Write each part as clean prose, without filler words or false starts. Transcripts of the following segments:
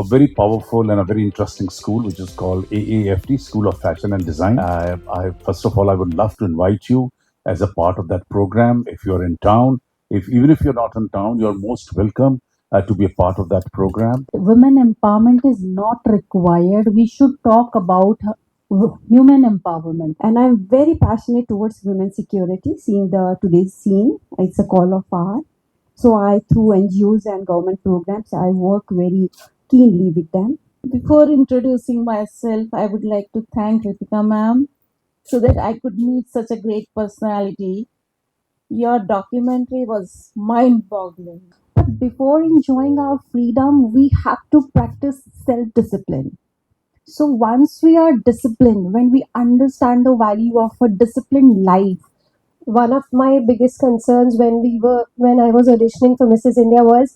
very powerful and a very interesting school, which is called AAFT, School of Fashion and Design. First of all, I would love to invite you as a part of that program. If you're in town, if even if you're not in town, you're most welcome to be a part of that program. Women empowerment is not required. We should talk about human empowerment. And I'm very passionate towards women's security. Seeing the today's scene, it's a call of our. So I, through NGOs and government programs, I work very keenly with them. Before introducing myself, I would like to thank Ritika ma'am so that I could meet such a great personality. Your documentary was mind-boggling. But before enjoying our freedom, we have to practice self-discipline. So once we are disciplined, when we understand the value of a disciplined life, one of my biggest concerns when I was auditioning for Mrs. India was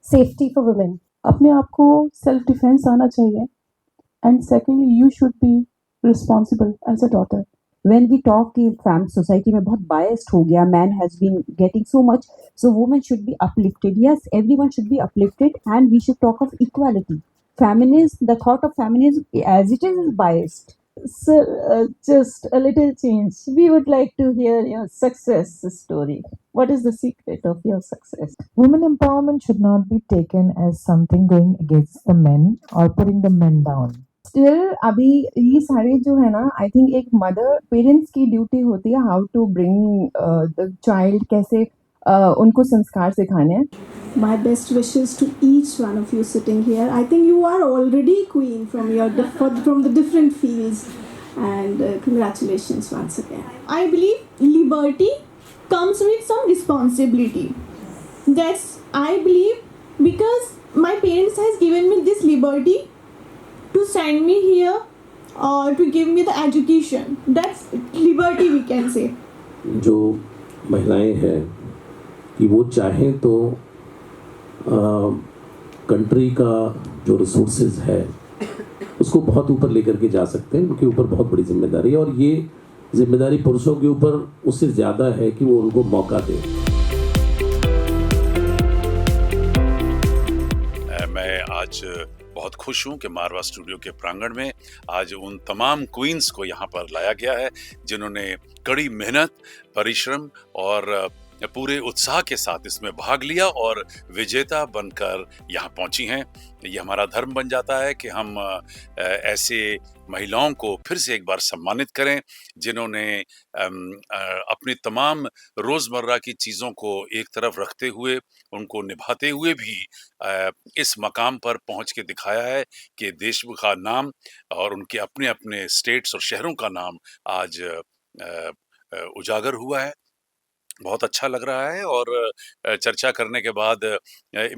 safety for women. अपने आप को self defense आना चाहिए. And secondly, you should be responsible as a daughter. When we talk कि society में बहुत biased हो गया, man has been getting so much, so women should be uplifted. Yes, everyone should be uplifted, and we should talk of equality. Feminism, the thought of feminism as it is biased. Sir, just a little change. We would like to hear your success story. What is the secret of your success? Women empowerment should not be taken as something going against the men or putting the men down. Still अभी ये सारे जो है ना, I think एक mother parents की duty होती है how to bring the child, कैसे उनको संस्कार सिखाने हैं. My best wishes to each one of you sitting here. I think you are already queen from from the different fields, and congratulations once again. I believe liberty comes with some responsibility. That's I believe because my parents has given me this liberty to send me here or to give me the education. That's liberty we can say. जो महिलाएं हैं कि वो चाहें तो country का जो resources है उसको बहुत ऊपर लेकर के जा सकते हैं. उनके ऊपर बहुत बड़ी जिम्मेदारी है और ये जिम्मेदारी पुरुषों के ऊपर उससे ज़्यादा है कि वो उनको मौका दें. मैं आज बहुत खुश हूं कि मारवा स्टूडियो के प्रांगण में आज उन तमाम क्वींस को यहाँ पर लाया गया है जिन्होंने कड़ी मेहनत, परिश्रम और पूरे उत्साह के साथ इसमें भाग लिया और विजेता बनकर यहाँ पहुंची हैं. ये हमारा धर्म बन जाता है कि हम ऐसे महिलाओं को फिर से एक बार सम्मानित करें जिन्होंने अपनी तमाम रोज़मर्रा की चीज़ों को एक तरफ रखते हुए, उनको निभाते हुए भी इस मकाम पर पहुंच के दिखाया है कि देश का नाम और उनके अपने अपने स्टेट्स और शहरों का नाम आज उजागर हुआ है. बहुत अच्छा लग रहा है और चर्चा करने के बाद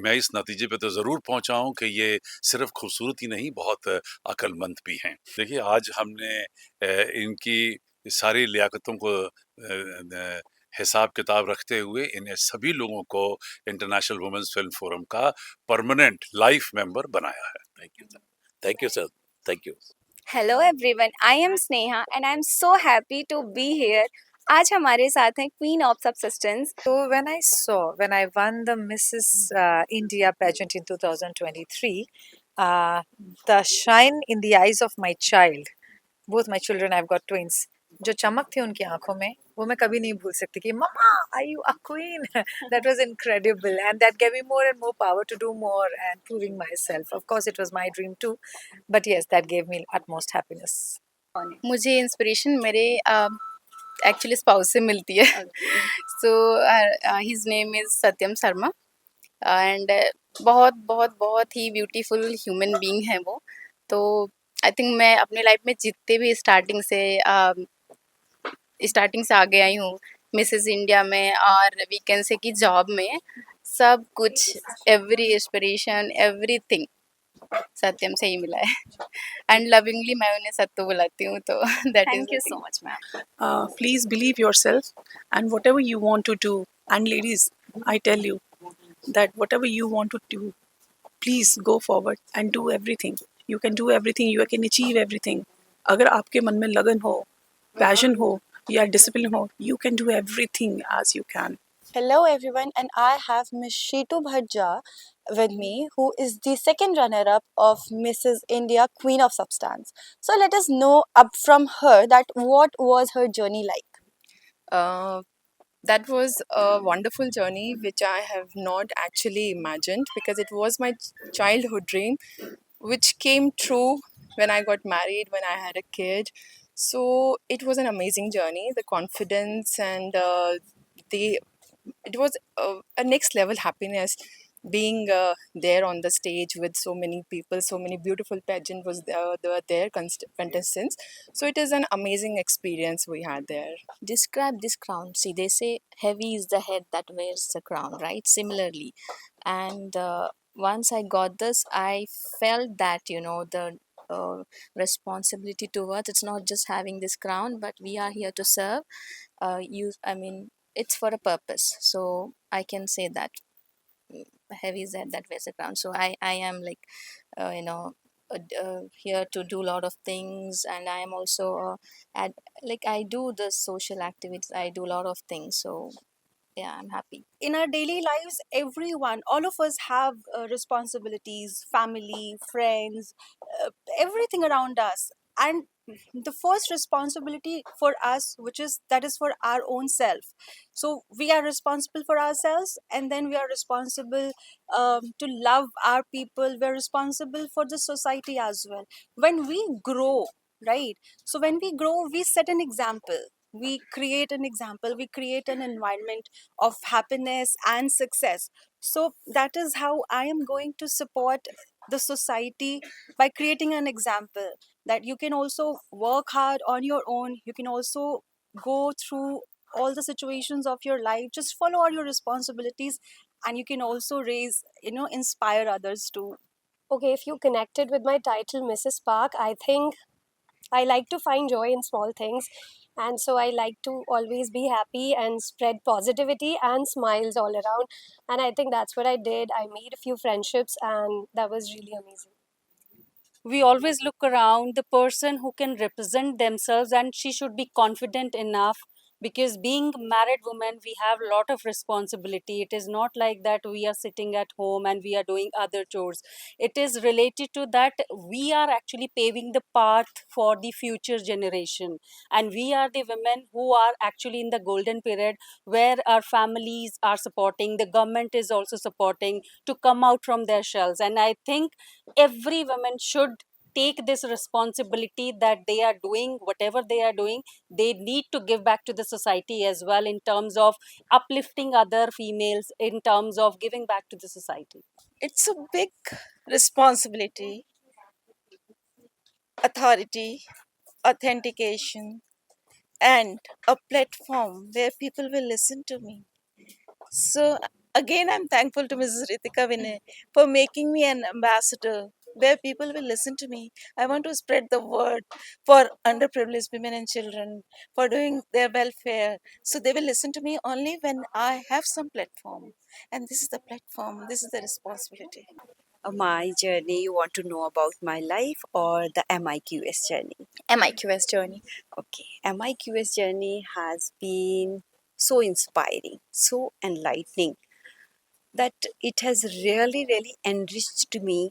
मैं इस नतीजे पे तो ज़रूर पहुंचा हूं कि ये सिर्फ खूबसूरत ही नहीं, बहुत अक्लमंद भी हैं. देखिए, आज हमने इनकी सारी लियाकतों को हिसाब किताब रखते हुए इन्हें सभी लोगों को इंटरनेशनल वुमेन्स फिल्म फोरम का परमानेंट लाइफ मेंबर बनाया है. Thank you sir. Thank you. Hello everyone, I am Sneha and I am so happy to be here. आज हमारे साथ हैं Queen of Subsistence. So when I won the Mrs. India pageant in 2023, the shine in the eyes of my child, both my children, I've got twins, जो चमक थी उनकी आंखों में वो मैं कभी नहीं भूल सकती कि मम्मा are you a queen? That was incredible and that gave me more and more power to do more and proving myself. Of course it was my dream too, but yes, that gave me utmost happiness. मुझे inspiration मेरे actually spouse से मिलती है. So his name is Satyam Sharma and बहुत बहुत बहुत ही beautiful human being है वो. तो आई थिंक मैं अपने लाइफ में जितने भी स्टार्टिंग से आगे आई हूँ मिसेस इंडिया में और वी कैन से कि जॉब में सब कुछ एवरी इंस्पिरेशन एवरीथिंग सत्यम से ही मिला है. एंड लविंगली मैं उन्हें सत्तू बुलाती हूँ. तो that is Thank you so much, ma'am. Please believe yourself and whatever you want to do. And ladies, I tell you that whatever you want to do, please go forward and do everything. You can do everything. You can achieve everything. अगर आपके मन में लगन हो, passion हो या discipline हो, you can do everything as you can. Hello everyone, and I have Miss Shitu Bhadja with me, who is the second runner up of Mrs. India Queen of Substance. So let us know up from her that what was her journey like. That was a wonderful journey which I have not actually imagined, because it was my childhood dream which came true when I got married, when I had a kid. So it was an amazing journey. The confidence and the it was a next level happiness being there on the stage with so many people, so many beautiful pageant was there were there contestants. So it is an amazing experience we had there. Describe this crown. See, they say heavy is the head that wears the crown, right? Similarly, and once I got this, I felt that the responsibility towards, it's not just having this crown, but we are here to serve. I mean, it's for a purpose. So I can say that heavy is the head that wears the crown. So I am like uh, you know here to do a lot of things, and I am also at like I do the social activities, I do a lot of things. So yeah, I'm happy. In our daily lives, everyone, all of us have responsibilities, family, friends, uh, everything around us. And the first responsibility for us, which is that is for our own self. So we are responsible for ourselves, and then we are responsible to love our people. We're responsible for the society as well. When we grow, right? So when we grow, we set an example. We create an example. We create an environment of happiness and success. So that is how I am going to support the society, by creating an example that you can also work hard on your own. You can also go through all the situations of your life. Just follow all your responsibilities, and you can also inspire others too. Okay, if you connected with my title, Mrs. Park, I think I like to find joy in small things. And so I like to always be happy and spread positivity and smiles all around. And I think that's what I did. I made a few friendships, and that was really amazing. We always look around the person who can represent themselves, and she should be confident enough, because being married woman, we have a lot of responsibility. It is not like that we are sitting at home and we are doing other chores. It is related to that we are actually paving the path for the future generation, and we are the women who are actually in the golden period, where our families are supporting, the government is also supporting to come out from their shells. And I think every woman should take this responsibility, that they are doing whatever they are doing, they need to give back to the society as well, in terms of uplifting other females, in terms of giving back to the society. It's a big responsibility, authority, authentication, and a platform where people will listen to me. So again, I'm thankful to Mrs. Ritika Vinay for making me an ambassador where people will listen to me. I want to spread the word for underprivileged women and children, for doing their welfare. So they will listen to me only when I have some platform. And this is the platform, this is the responsibility. My journey, you want to know about my life or the MIQS journey? MIQS journey. Okay, MIQS journey has been so inspiring, so enlightening, that it has really, really enriched me.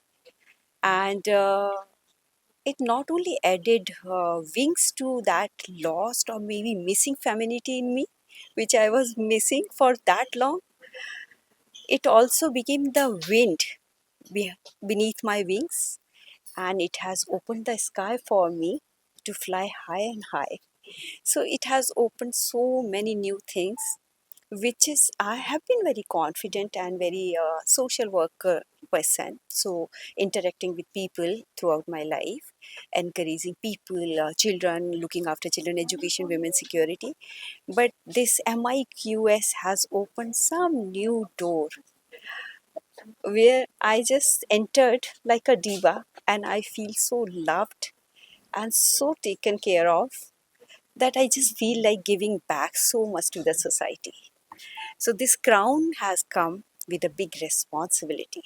And it not only added wings to that lost or maybe missing femininity in me, which I was missing for that long, it also became the wind beneath my wings, and it has opened the sky for me to fly high and high. So it has opened so many new things, which is I have been very confident and very social worker person. So interacting with people throughout my life, encouraging people, children, looking after children, education, women security. But this MIQS has opened some new door where I just entered like a diva, and I feel so loved and so taken care of, that I just feel like giving back so much to the society. So this crown has come with a big responsibility.